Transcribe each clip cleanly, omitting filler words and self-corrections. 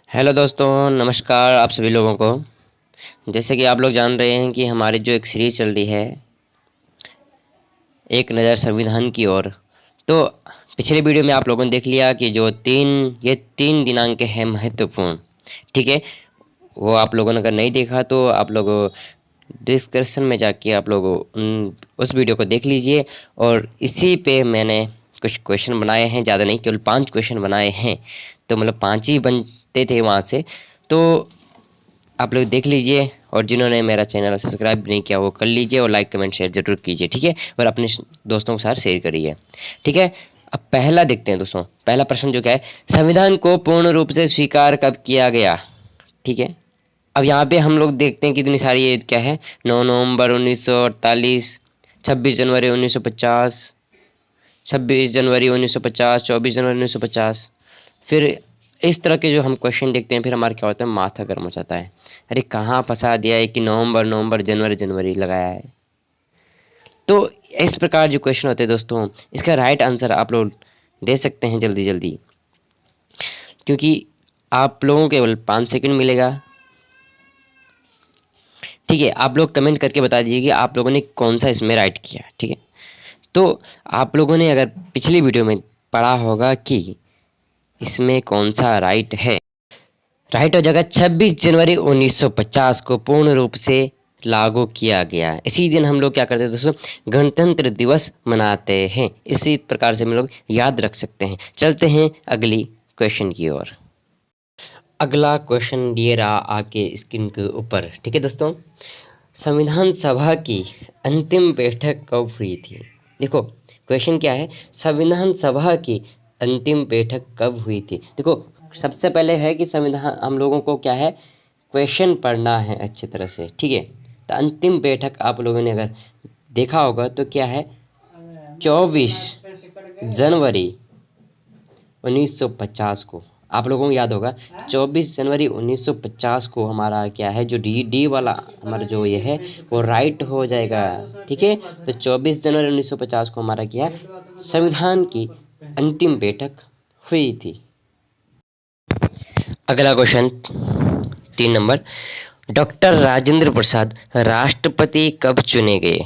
Hello दोस्तों, नमस्कार आप सभी लोगों को। जैसे कि आप लोग जान रहे हैं कि हमारी जो एक सीरीज चल रही है, एक नज़र संविधान की ओर। तो पिछले वीडियो में आप लोगों ने देख लिया कि ये तीन दिनांक हैं महत्वपूर्ण। ठीक है, वो आप लोगों ने अगर नहीं देखा तो आप लोग डिस्क्रिप्शन में जाके आप लोग उस वीडियो को देख लीजिए। और इसी पे मैंने कुछ क्वेश्चन बनाए हैं, ज़्यादा नहीं, केवल 5 क्वेश्चन बनाए हैं। तो मतलब 5 ही बनते थे वहाँ से। तो आप लोग देख लीजिए, और जिन्होंने मेरा चैनल सब्सक्राइब नहीं किया वो कर लीजिए, और लाइक कमेंट शेयर जरूर कीजिए। ठीक है, और अपने दोस्तों के साथ शेयर करिए। ठीक है, अब पहला देखते हैं दोस्तों। पहला प्रश्न जो क्या है, संविधान को पूर्ण रूप से स्वीकार कब किया गया। ठीक है, अब यहाँ पे हम लोग देखते हैं कितनी सारी ये क्या है, 9 नवंबर 1948, 26 जनवरी 1950, 26 जनवरी 1950, 24 जनवरी 1950। फिर इस तरह के जो हम क्वेश्चन देखते हैं, फिर हमारा क्या होता है, माथा गर्म हो जाता है। अरे कहाँ फंसा दिया है कि नवंबर नवंबर जनवरी जनवरी लगाया है। तो इस प्रकार जो क्वेश्चन होते हैं दोस्तों, इसका राइट आंसर आप लोग दे सकते हैं जल्दी जल्दी, क्योंकि आप लोगों को केवल 5 सेकंड मिलेगा। ठीक है, आप लोग कमेंट करके बता दीजिए कि आप लोगों ने कौन सा इसमें राइट किया। ठीक है, तो आप लोगों ने अगर पिछली वीडियो में पढ़ा होगा कि इसमें कौन सा राइट है, राइट हो जाएगा 26 जनवरी 1950 को पूर्ण रूप से लागू किया गया। इसी दिन हम लोग क्या करते हैं दोस्तों, गणतंत्र दिवस मनाते हैं। इसी प्रकार से हम लोग याद रख सकते हैं। चलते हैं अगली क्वेश्चन की ओर। अगला क्वेश्चन ये रहा आके स्क्रीन के ऊपर। ठीक है दोस्तों, संविधान सभा की अंतिम बैठक कब हुई थी। देखो क्वेश्चन क्या है, संविधान सभा की अंतिम बैठक कब हुई थी। देखो सबसे पहले है कि संविधान हम लोगों को क्या है, क्वेश्चन पढ़ना है अच्छी तरह से। ठीक है, तो अंतिम बैठक आप लोगों ने अगर देखा होगा तो क्या है, 24 जनवरी 1950 को। आप लोगों को याद होगा 24 जनवरी 1950 को हमारा क्या है, जो डी वाला हमारा जो ये है वो राइट हो जाएगा। ठीक है, तो 24 जनवरी 1950 को हमारा क्या है, संविधान की अंतिम बैठक हुई थी। अगला question 3 number, doctor Rajendra Prasad राष्ट्रपति कब चुने गए।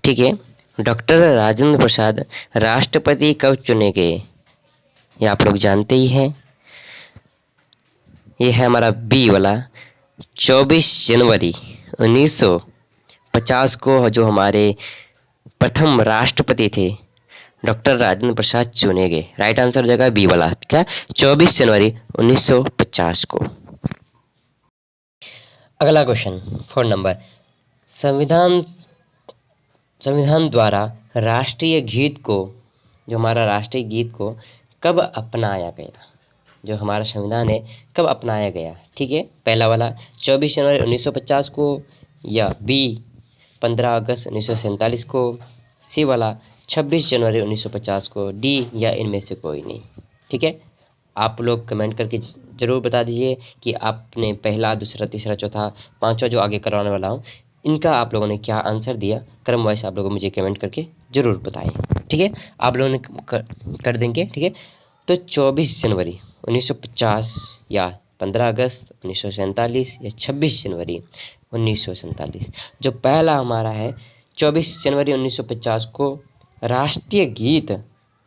ठीक है, डॉक्टर राजेंद्र प्रसाद राष्ट्रपति कब चुने गए, ये आप लोग जानते ही हैं। ये है हमारा बी वाला, 24 जनवरी 1950 को जो हमारे प्रथम राष्ट्रपति थे डॉक्टर राजेंद्र प्रसाद चुने गए। राइट आंसर हो जाएगा बी वाला, क्या, 24 जनवरी 1950 को। अगला क्वेश्चन 4 नंबर, संविधान संविधान द्वारा राष्ट्रीय गीत को, जो हमारा राष्ट्रीय गीत को कब अपनाया गया। जो हमारा संविधान है कब अपनाया गया। ठीक है, पहला वाला 24 जनवरी 1950 को, या बी 15 अगस्त 1947 को, सी वाला 26 जनवरी 1950 को, डी या इनमें से कोई नहीं। ठीक है, आप लोग कमेंट करके ज़रूर बता दीजिए कि आपने पहला, दूसरा, तीसरा, चौथा, पांचवा जो आगे करवाने वाला हूँ, इनका आप लोगों ने क्या आंसर दिया, क्रम वाइज आप लोगों मुझे कमेंट करके ज़रूर बताएं। ठीक है, आप लोगों ने कर देंगे। ठीक है, तो 24 जनवरी 1950, या 15 अगस्त 1947, या 26 जनवरी 1947, जो पहला हमारा है 24 जनवरी 1950 को राष्ट्रीय गीत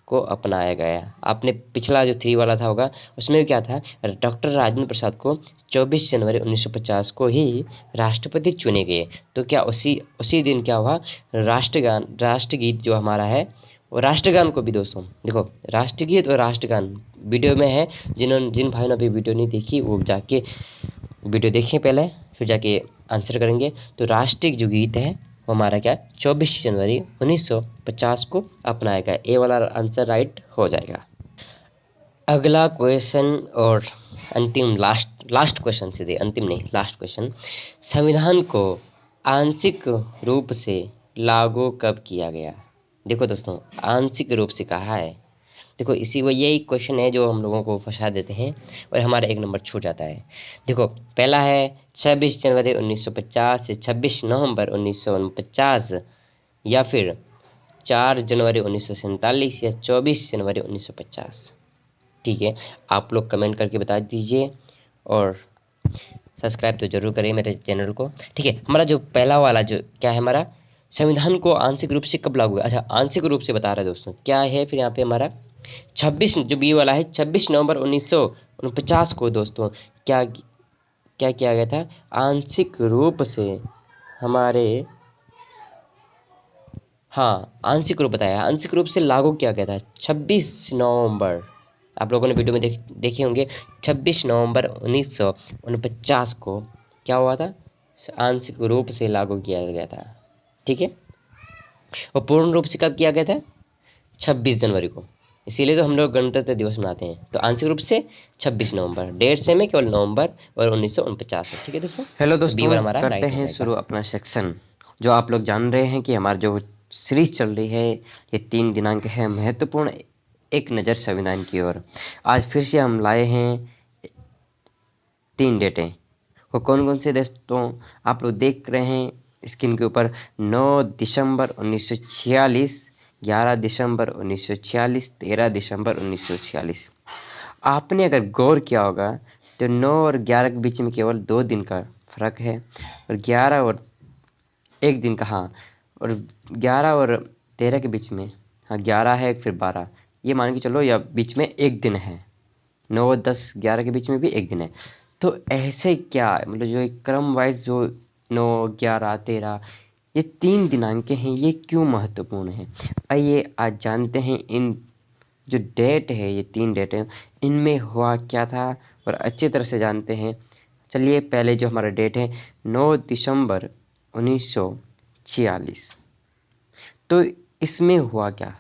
को अपनाया गया। आपने पिछला जो 3 वाला था होगा, उसमें भी क्या था, डॉक्टर राजेंद्र प्रसाद को 24 जनवरी 1950 को ही राष्ट्रपति चुने गए। तो क्या उसी दिन क्या हुआ, राष्ट्रगान, राष्ट्रगीत जो हमारा है वो राष्ट्रगान को भी दोस्तों देखो, राष्ट्रगीत और राष्ट्रगान वीडियो में है। जिन भाइयों ने अभी वीडियो नहीं देखी वो जाके वीडियो देखें पहले, फिर जाके आंसर करेंगे। तो राष्ट्रीय जो गीत है वो हमारा क्या, 24 जनवरी 1950 को अपनाया गया। ए वाला आंसर राइट हो जाएगा। अगला क्वेश्चन और अंतिम लास्ट क्वेश्चन, सीधे अंतिम नहीं, लास्ट क्वेश्चन, संविधान को आंशिक रूप से लागू कब किया गया। देखो दोस्तों, आंशिक रूप से कहा है। देखो इसी वो यही क्वेश्चन है जो हम लोगों को फंसा देते हैं और हमारा 1 नंबर छूट जाता है। देखो पहला है 26 जनवरी 1950 से 26 नवंबर 1949, या फिर 4 जनवरी 1947, या 24 जनवरी 1950। ठीक है, आप लोग कमेंट करके बता दीजिए और सब्सक्राइब तो जरूर करें मेरे चैनल को। ठीक है, हमारा जो पहला वाला जो क्या है, हमारा संविधान को आंशिक रूप से कब लागू हुआ। अच्छा, आंशिक रूप से बता रहा है दोस्तों, क्या है फिर यहाँ पे हमारा 26, जो बी वाला है 26 नवंबर 1949 को दोस्तों क्या क्या किया गया था, आंशिक रूप से हमारे, हाँ आंशिक रूप बताया, आंशिक रूप से लागू किया गया था 26 नवंबर। आप लोगों ने वीडियो में देखे होंगे 26 नवंबर 1949 को क्या हुआ था, आंशिक रूप से लागू किया गया था। ठीक है, और पूर्ण रूप से कब किया गया था, 26 जनवरी को। इसीलिए तो हम लोग गणतंत्र दिवस मनाते हैं। तो आंशिक रूप से 26 नवंबर, डेट सेम है, केवल नवंबर और 1949 है। ठीक है दोस्तों, हेलो तो बी वर दोस्तों, हमारा करते राइट हो हैं जाएगा। शुरू अपना सेक्शन। जो आप लोग जान रहे हैं कि हमारी जो सीरीज चल रही है ये 3 दिनांक है महत्वपूर्ण एक नज़र संविधान की ओर। आज फिर से हम लाए हैं 3 डेटें। वो कौन कौन से दोस्तों आप लोग देख रहे हैं स्क्रीन के ऊपर। 9 दिसंबर 1946, 11 दिसंबर 1946, 13 दिसंबर 1946। आपने अगर गौर किया होगा तो 9 और 11 के बीच में केवल 2 दिन का फर्क है, और 11 और 1 दिन का, हाँ, और 11 और 13 के बीच में, हाँ 11 है फिर 12, ये मान के चलो, या बीच में 1 दिन है। 9 और 10 11 के बीच में भी 1 दिन है। तो ऐसे क्या मतलब जो एक क्रम वाइज जो 9 11 13 ये 3 दिनांक हैं, ये क्यों महत्वपूर्ण है, आइए आज जानते हैं। इन जो डेट है, ये 3 डेट हैं, इनमें हुआ क्या था और अच्छी तरह से जानते हैं। चलिए पहले जो हमारा डेट है 9 दिसंबर 1946, तो इसमें हुआ क्या,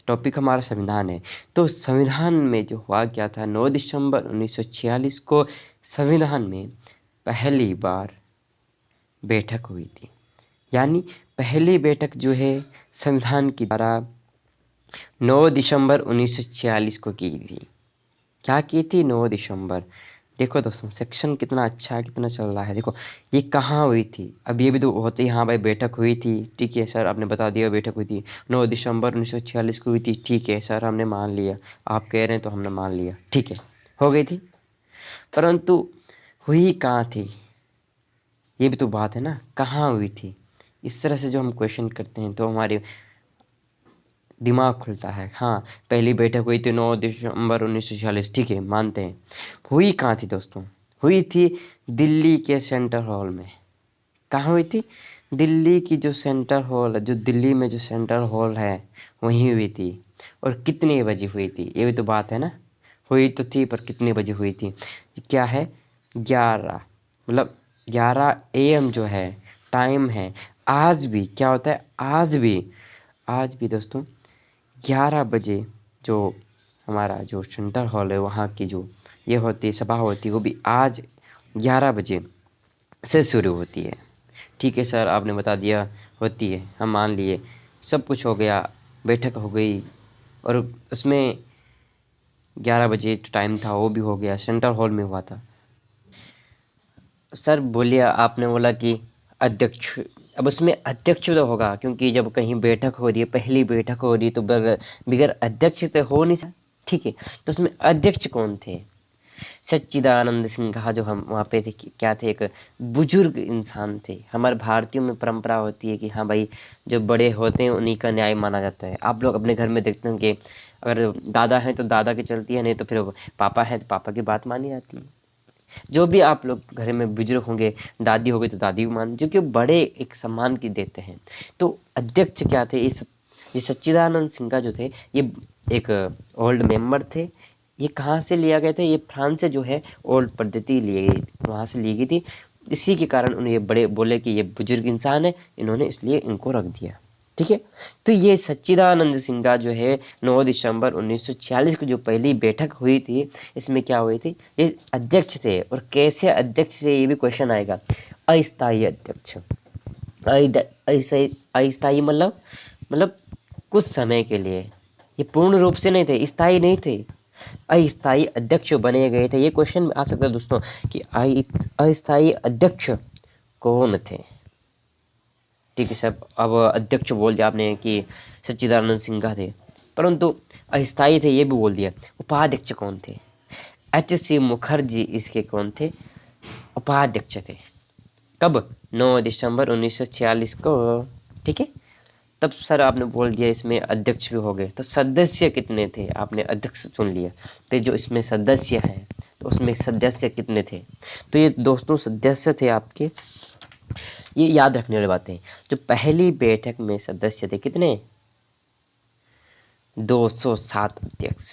टॉपिक हमारा संविधान है। तो संविधान में जो हुआ क्या था, 9 दिसंबर 1946 को संविधान में पहली बार बैठक हुई थी। यानी पहली बैठक जो है संविधान की द्वारा 9 दिसंबर 1946 को की थी। क्या की थी, 9 दिसंबर। देखो दोस्तों, सेक्शन कितना अच्छा कितना चल रहा है। देखो ये कहाँ हुई थी, अब ये भी तो होते ही, हाँ भाई बैठक हुई थी, ठीक है सर आपने बता दिया बैठक हुई थी 9 दिसंबर 1946 को हुई थी, ठीक है सर हमने मान लिया, आप कह रहे हैं तो हमने मान लिया, ठीक है हो गई थी। परंतु हुई कहाँ थी, ये भी तो बात है ना, कहाँ हुई थी। इस तरह से जो हम क्वेश्चन करते हैं तो हमारे दिमाग खुलता है। हाँ, पहली बैठक हुई थी 9 दिसंबर 1946, ठीक है मानते हैं। हुई कहाँ थी दोस्तों, हुई थी दिल्ली के सेंट्रल हॉल में। कहाँ हुई थी, दिल्ली की जो सेंट्रल हॉल है, जो दिल्ली में जो सेंट्रल हॉल है वहीं हुई थी। और कितने बजे हुई थी, ये भी तो बात है ना, हुई तो थी पर कितने बजे हुई थी। क्या है, 11, मतलब 11 AM जो है टाइम है। आज भी क्या होता है, आज भी दोस्तों 11 बजे जो हमारा जो सेंट्रल हॉल है वहाँ की जो ये होती है सभा होती है, वो भी आज 11 बजे से शुरू होती है। ठीक है सर आपने बता दिया होती है, हम मान लिए, सब कुछ हो गया, बैठक हो गई, और उसमें 11 बजे टाइम था वो भी हो गया, सेंट्रल हॉल में हुआ था। सर बोलिए, आपने बोला कि अध्यक्ष, अब उसमें अध्यक्ष तो होगा, क्योंकि जब कहीं बैठक हो रही है, पहली बैठक हो रही है, तो बगैर अध्यक्ष तो हो नहीं सकता, ठीक है। तो उसमें अध्यक्ष कौन थे, सच्चिदानंद सिन्हा जो हम वहाँ पे थे, क्या थे, एक बुजुर्ग इंसान थे। हमारे भारतीयों में परंपरा होती है कि हाँ भाई जो बड़े होते हैं उन्हीं का न्याय माना जाता है। आप लोग अपने घर में देखते हैं कि अगर दादा हैं तो दादा की चलती है, नहीं तो फिर पापा हैं तो पापा की बात मानी जाती है। जो भी आप लोग घर में बुजुर्ग होंगे, दादी होगी तो दादी भी मान, जो कि बड़े एक सम्मान की देते हैं। तो अध्यक्ष क्या थे, ये सच्चिदानंद सिन्हा जो थे, ये एक ओल्ड मेंबर थे। ये कहाँ से लिया गया था, ये फ्रांस से जो है ओल्ड पद्धति ली गई, वहाँ से ली गई थी। इसी के कारण उन्हें ये बड़े बोले कि ये बुजुर्ग इंसान है, इन्होंने इसलिए इनको रख दिया, ठीक है। तो ये सच्चिदानंद सिन्हा जो है 9 दिसंबर 1946 को जो पहली बैठक हुई थी, इसमें क्या हुई थी, ये अध्यक्ष थे। और कैसे अध्यक्ष से, ये भी क्वेश्चन आएगा। अस्थायी अध्यक्ष, अस्थायी मतलब कुछ समय के लिए, ये पूर्ण रूप से नहीं थे, स्थायी नहीं थे, अस्थायी अध्यक्ष बने गए थे। ये क्वेश्चन आ सकता है दोस्तों कि अस्थायी अध्यक्ष कौन थे, ठीक है सर। अब अध्यक्ष बोल दिया आपने कि सच्चिदानंद सिन्हा थे, परंतु अस्थायी थे ये भी बोल दिया। उपाध्यक्ष कौन थे, H.C. मुखर्जी इसके कौन थे? उपाध्यक्ष थे। कब? 9 दिसंबर 1946 को। ठीक है, तब सर आपने बोल दिया इसमें अध्यक्ष भी हो गए, तो सदस्य कितने थे? आपने अध्यक्ष चुन लिया, तो जो इसमें सदस्य है तो उसमें सदस्य कितने थे? तो ये दोस्तों सदस्य थे आपके, ये याद रखने वाली बातें। जो पहली बैठक में सदस्य थे कितने? 207 अध्यक्ष।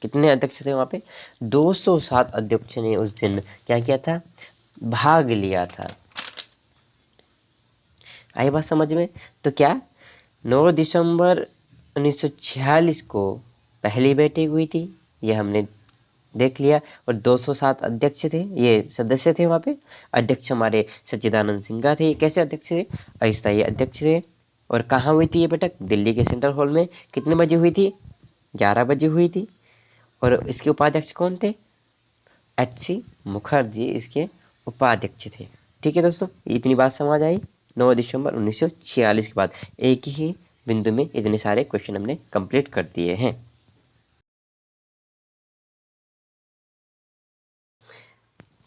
कितने अध्यक्ष थे वहाँ पे? 207 अध्यक्ष ने उस दिन क्या किया था? भाग लिया था। आई बात समझ में? तो क्या 9 दिसंबर 1946 को पहली बैठक हुई थी, ये हमने देख लिया। और 207 अध्यक्ष थे, ये सदस्य थे वहाँ पे। अध्यक्ष हमारे सच्चिदानंद सिन्हा थे। कैसे अध्यक्ष थे? अस्थायी अध्यक्ष थे। और कहाँ हुई थी ये बैठक? दिल्ली के सेंट्रल हॉल में। कितने बजे हुई थी? 11 बजे हुई थी। और इसके उपाध्यक्ष कौन थे? H.C. मुखर्जी इसके उपाध्यक्ष थे। ठीक है दोस्तों, इतनी बात समझ आई। 9 दिसंबर 1946 के बाद एक ही बिंदु में इतने सारे क्वेश्चन हमने कंप्लीट कर दिए हैं।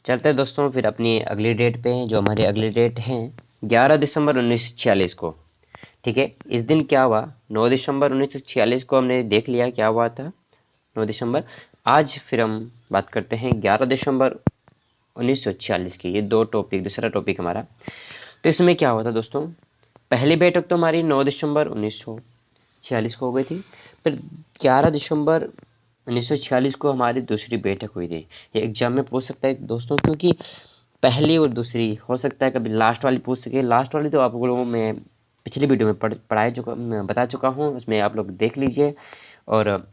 चलते हैं दोस्तों फिर अपनी अगली डेट पे, जो हमारी अगली डेट है 11 दिसंबर 1946 को। ठीक है, इस दिन क्या हुआ? 9 दिसंबर 1946 को हमने देख लिया क्या हुआ था, 9 दिसंबर। आज फिर हम बात करते हैं 11 दिसंबर 1946 की। ये दो टॉपिक, दूसरा टॉपिक हमारा। तो इसमें क्या हुआ था दोस्तों? पहली बैठक तो हमारी 9 दिसंबर 1946 को हो गई थी। फिर 11 दिसंबर 1946 को हमारी दूसरी बैठक हुई थी। ये एग्जाम में पूछ सकता है दोस्तों, क्योंकि पहली और दूसरी हो सकता है कभी लास्ट वाली पूछ सके। लास्ट वाली तो आप लोगों को मैं पिछली वीडियो में बता चुका हूँ, उसमें आप लोग देख लीजिए। और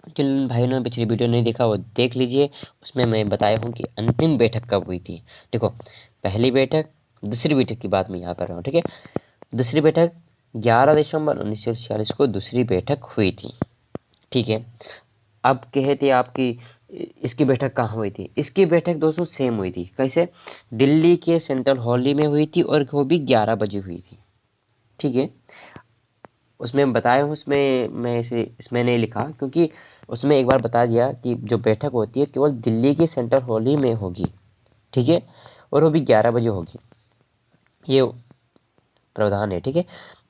जिन भाइयों ने पिछली वीडियो नहीं देखा वो देख लीजिए, उसमें मैं बताया हूँ कि अंतिम बैठक कब हुई थी। देखो, पहली बैठक, दूसरी बैठक की बात मैं यहाँ कर रहा हूँ। ठीक है, दूसरी बैठक 11 दिसंबर 1946 को दूसरी बैठक हुई थी। ठीक है, अब कहते आपकी इसकी बैठक कहाँ हुई थी? इसकी बैठक दोस्तों सेम हुई थी। कैसे? दिल्ली के सेंट्रल हॉल में हुई थी, और वो भी 11 बजे हुई थी। ठीक है, उसमें बताया हूँ, उसमें मैं इसमें नहीं लिखा, क्योंकि उसमें एक बार बता दिया कि जो बैठक होती है केवल दिल्ली के सेंट्रल हॉल ही में होगी। ठीक है, और वो भी 11 बजे होगी, ये प्रावधान है। ठीक है,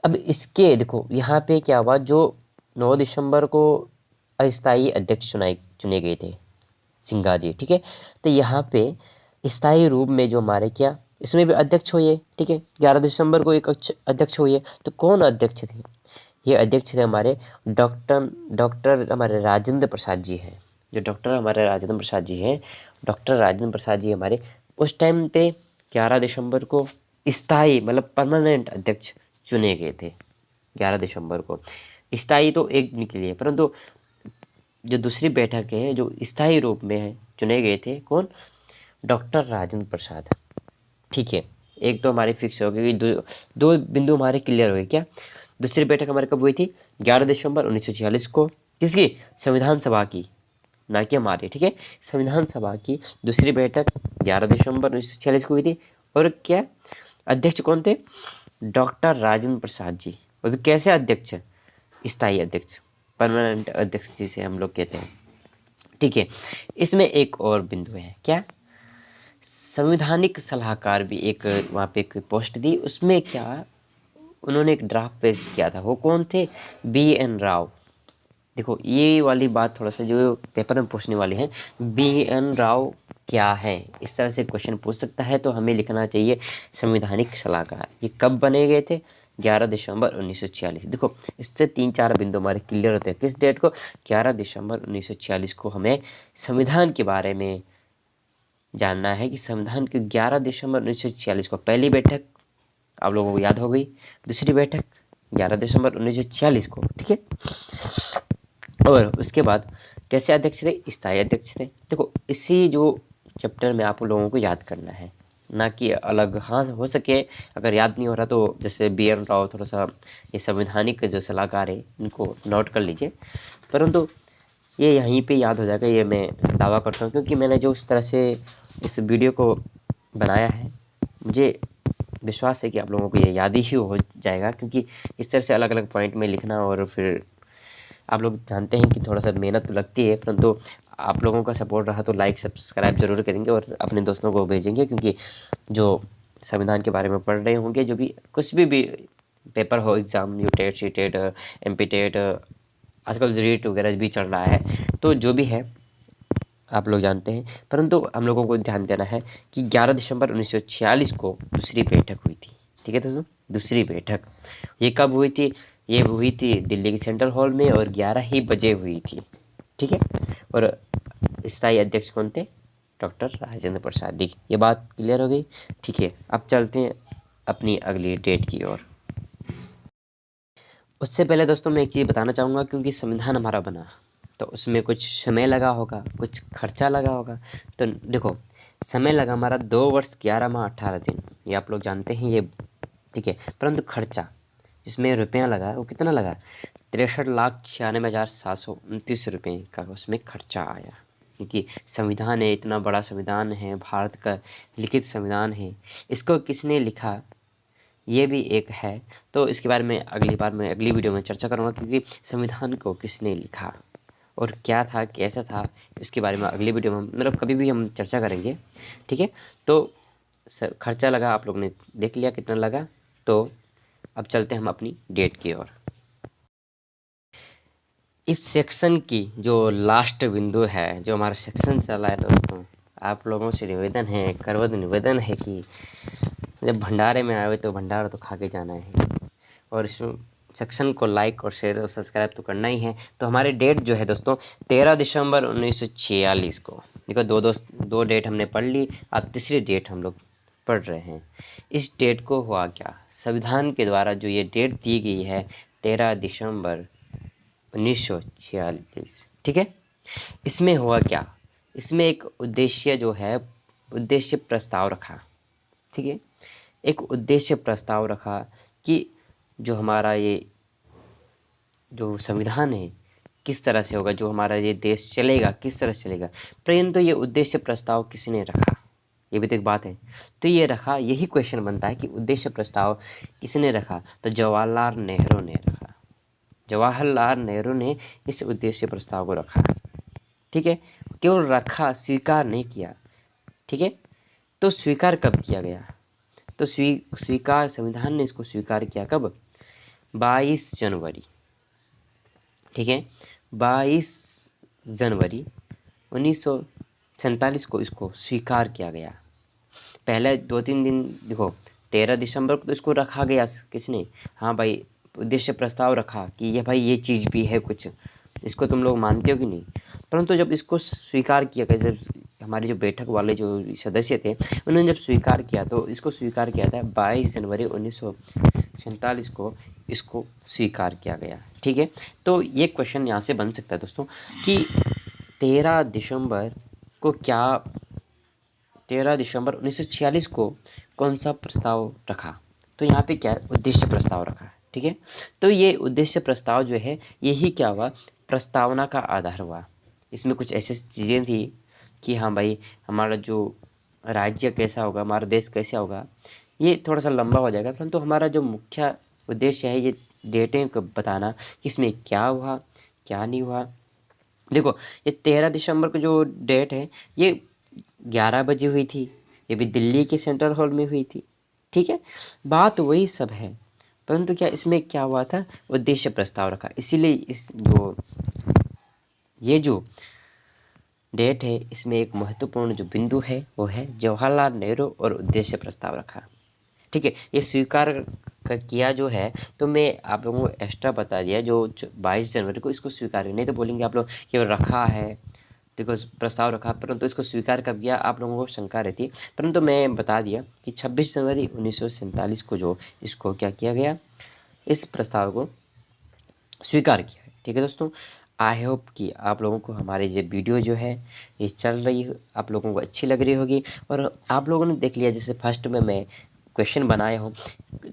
अब इसके देखो यहाँ पे क्या हुआ, जो 9 दिसंबर को अस्थायी अध्यक्ष चुने गए थे सिन्हा जी। ठीक है, तो यहाँ पे स्थायी रूप में जो हमारे क्या, इसमें भी अध्यक्ष हुए। ठीक है, 11 दिसंबर को एक अध्यक्ष हुए। तो कौन अध्यक्ष थे? ये अध्यक्ष थे हमारे डॉक्टर हमारे राजेंद्र प्रसाद जी हैं। जो डॉक्टर हमारे राजेंद्र प्रसाद जी हैं, डॉक्टर राजेंद्र प्रसाद जी हमारे उस टाइम पे 11 दिसंबर को स्थायी मतलब परमानेंट अध्यक्ष चुने गए थे। 11 दिसंबर को स्थायी तो एक दिन के लिए, परंतु जो दूसरी बैठक है जो स्थायी रूप में है चुने गए थे, कौन? डॉक्टर राजेंद्र प्रसाद। ठीक है, एक तो हमारी फिक्स हो गई, दो बिंदु हमारे क्लियर हुए। क्या? दूसरी बैठक हमारे कब हुई थी? 11 दिसंबर 1946 को। किसकी? संविधान सभा की, ना कि हमारी। ठीक है, संविधान सभा की दूसरी बैठक 11 दिसंबर 1946 को हुई थी। और क्या अध्यक्ष कौन थे? डॉक्टर राजेंद्र प्रसाद जी। वो भी कैसे अध्यक्ष? स्थायी अध्यक्ष, परमानेंट अध्यक्ष जिसे हम लोग कहते हैं। ठीक है, इसमें एक और बिंदु है। क्या? संवैधानिक सलाहकार भी एक वहाँ पे एक पोस्ट दी, उसमें क्या उन्होंने एक ड्राफ्ट पेश किया था। वो कौन थे? BN राव। देखो, ये वाली बात थोड़ा सा जो पेपर में पूछने वाली है, BN राव क्या है, इस तरह से क्वेश्चन पूछ सकता है। तो हमें लिखना चाहिए संवैधानिक सलाहकार। ये कब बने गए थे? 11 दिसंबर 1946। देखो, इससे 3-4 बिंदु हमारे क्लियर होते हैं। किस डेट को? 11 दिसंबर 1946 को हमें संविधान के बारे में जानना है कि संविधान के 11 दिसंबर 1946 को पहली बैठक आप लोगों को याद हो गई, दूसरी बैठक 11 दिसंबर 1946 को। ठीक है, और उसके बाद कैसे अध्यक्ष थे? स्थायी अध्यक्ष थे। देखो, इसी जो चैप्टर में आप लोगों को याद करना है, ना कि अलग। हाँ, हो सके अगर याद नहीं हो रहा तो जैसे BN राव, थोड़ा सा ये संवैधानिक जो सलाहकार है इनको नोट कर लीजिए, परंतु ये यहीं पे याद हो जाएगा, ये मैं दावा करता हूँ। क्योंकि मैंने जो इस तरह से इस वीडियो को बनाया है, मुझे विश्वास है कि आप लोगों को ये याद ही हो जाएगा। क्योंकि इस तरह से अलग अलग पॉइंट में लिखना और फिर आप लोग जानते हैं कि थोड़ा सा मेहनत तो लगती है, परंतु आप लोगों का सपोर्ट रहा तो लाइक सब्सक्राइब जरूर करेंगे और अपने दोस्तों को भेजेंगे, क्योंकि जो संविधान के बारे में पढ़ रहे होंगे, जो भी कुछ भी पेपर हो, exam, UTET, CTET, MP TET, आजकल रीट वगैरह भी चल रहा है, तो जो भी है आप लोग जानते हैं। परंतु हम लोगों को ध्यान देना है कि 11 दिसंबर 1946 को दूसरी बैठक हुई थी। ठीक है दोस्तों, दूसरी बैठक ये कब हुई थी? ये हुई थी दिल्ली के सेंट्रल हॉल में और 11 ही बजे हुई थी। ठीक है, और स्थायी अध्यक्ष कौन थे? डॉक्टर राजेंद्र प्रसाद जी। ये बात क्लियर हो गई? ठीक है, अब चलते हैं अपनी अगली डेट की ओर। उससे पहले दोस्तों मैं एक चीज़ बताना चाहूँगा, क्योंकि संविधान हमारा बना तो उसमें कुछ समय लगा होगा, कुछ खर्चा लगा होगा। तो देखो, समय लगा हमारा 2 वर्ष 11 माह 18 दिन, ये आप लोग जानते हैं ये। ठीक है, परंतु खर्चा जिसमें रुपया लगा वो कितना लगा? 63,96,729 रुपये का उसमें खर्चा आया। क्योंकि संविधान है, इतना बड़ा संविधान है, भारत का लिखित संविधान है, इसको किसने लिखा ये भी एक है। तो इसके बारे में अगली बार मैं अगली वीडियो में चर्चा करूँगा, क्योंकि संविधान को किसने लिखा और क्या था, कैसा था, इसके बारे में अगली वीडियो में मतलब कभी भी हम चर्चा करेंगे। ठीक है, तो खर्चा लगा आप लोग ने देख लिया कितना लगा। तो अब चलते हैं हम अपनी डेट की ओर। इस सेक्शन की जो लास्ट बिंदु है, जो हमारा सेक्शन चल रहा है दोस्तों, आप लोगों से निवेदन है, करवद निवेदन है कि जब भंडारे में आए हुए तो भंडारा तो खा के जाना है, और इस सेक्शन को लाइक और शेयर और सब्सक्राइब तो करना ही है। तो हमारी डेट जो है दोस्तों 13 दिसंबर 1946 को, देखो दो डेट हमने पढ़ ली, अब तीसरी डेट हम लोग पढ़ रहे हैं। इस डेट को हुआ क्या? संविधान के द्वारा जो ये डेट दी गई है 13 दिसंबर 1946, ठीक है, इसमें हुआ क्या? इसमें एक उद्देश्य जो है, उद्देश्य प्रस्ताव रखा। ठीक है, एक उद्देश्य प्रस्ताव रखा कि जो हमारा ये जो संविधान है किस तरह से होगा, जो हमारा ये देश चलेगा किस तरह से चलेगा। परंतु ये उद्देश्य प्रस्ताव किसने रखा, ये भी तो एक बात है। तो ये रखा, यही क्वेश्चन बनता है कि उद्देश्य प्रस्ताव किसने रखा? तो जवाहरलाल नेहरू ने रखा। जवाहरलाल नेहरू ने इस उद्देश्य प्रस्ताव को रखा। ठीक है, केवल रखा, स्वीकार नहीं किया। ठीक है, तो स्वीकार कब किया गया? तो स्वीकार संविधान ने इसको स्वीकार किया कब? 22 जनवरी। ठीक है, 22 जनवरी 1947 को इसको स्वीकार किया गया। पहले 2-3 दिन देखो, 13 दिसंबर को तो इसको रखा गया किसने? हाँ भाई, उद्देश्य प्रस्ताव रखा कि ये भाई ये चीज़ भी है कुछ, इसको तुम लोग मानते हो कि नहीं। परंतु जब इसको स्वीकार किया गया, जब हमारे जो बैठक वाले जो सदस्य थे उन्होंने जब स्वीकार किया, तो इसको स्वीकार किया था 22 जनवरी 1947 को इसको स्वीकार किया गया। ठीक है, तो ये क्वेश्चन यहाँ से बन सकता है दोस्तों कि 13 दिसंबर को क्या, 13 दिसंबर 1946 को कौन सा प्रस्ताव रखा? तो यहाँ पे क्या है? उद्देश्य प्रस्ताव रखा है। ठीक है, तो ये उद्देश्य प्रस्ताव जो है यही क्या हुआ? प्रस्तावना का आधार हुआ। इसमें कुछ ऐसी चीज़ें थी कि हाँ भाई, हमारा जो राज्य कैसा होगा, हमारा देश कैसा होगा, ये थोड़ा सा लंबा हो जाएगा, परंतु हमारा जो मुख्य उद्देश्य है ये डेटें को बताना कि इसमें क्या हुआ क्या नहीं हुआ। देखो, ये 13 दिसंबर को जो डेट है ये 11 बजे हुई थी, ये भी दिल्ली के सेंट्रल हॉल में हुई थी। ठीक है, बात वही सब है, परंतु क्या इसमें क्या हुआ था? उद्देश्य प्रस्ताव रखा। इसीलिए इस जो ये जो डेट है इसमें एक महत्वपूर्ण जो बिंदु है वो है जवाहरलाल नेहरू और उद्देश्य प्रस्ताव रखा। ठीक है, ये स्वीकार किया जो है, तो मैं आप लोगों को एक्स्ट्रा बता दिया जो 22 जनवरी को इसको स्वीकार किया। नहीं तो बोलेंगे आप लोग केवल रखा है, देखो प्रस्ताव रखा परंतु इसको स्वीकार कब किया, आप लोगों को शंका रहती है। परंतु मैं बता दिया कि 26 जनवरी 1947 को जो इसको क्या किया गया, इस प्रस्ताव को स्वीकार किया है। ठीक है दोस्तों, आई होप कि आप लोगों को हमारी ये वीडियो जो है ये चल रही है, आप लोगों को अच्छी लग रही होगी, और आप लोगों ने देख लिया जैसे फर्स्ट में मैं क्वेश्चन बनाया हूँ।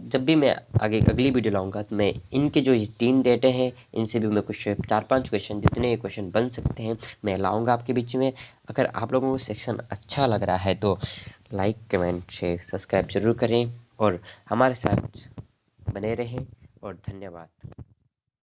जब भी मैं आगे अगली वीडियो लाऊंगा तो मैं इनके जो ये 3 डेटे हैं इनसे भी मैं कुछ 4-5 क्वेश्चन, जितने क्वेश्चन बन सकते हैं मैं लाऊंगा आपके बीच में। अगर आप लोगों को सेक्शन अच्छा लग रहा है तो लाइक, कमेंट, शेयर, सब्सक्राइब जरूर करें और हमारे साथ बने रहें, और धन्यवाद।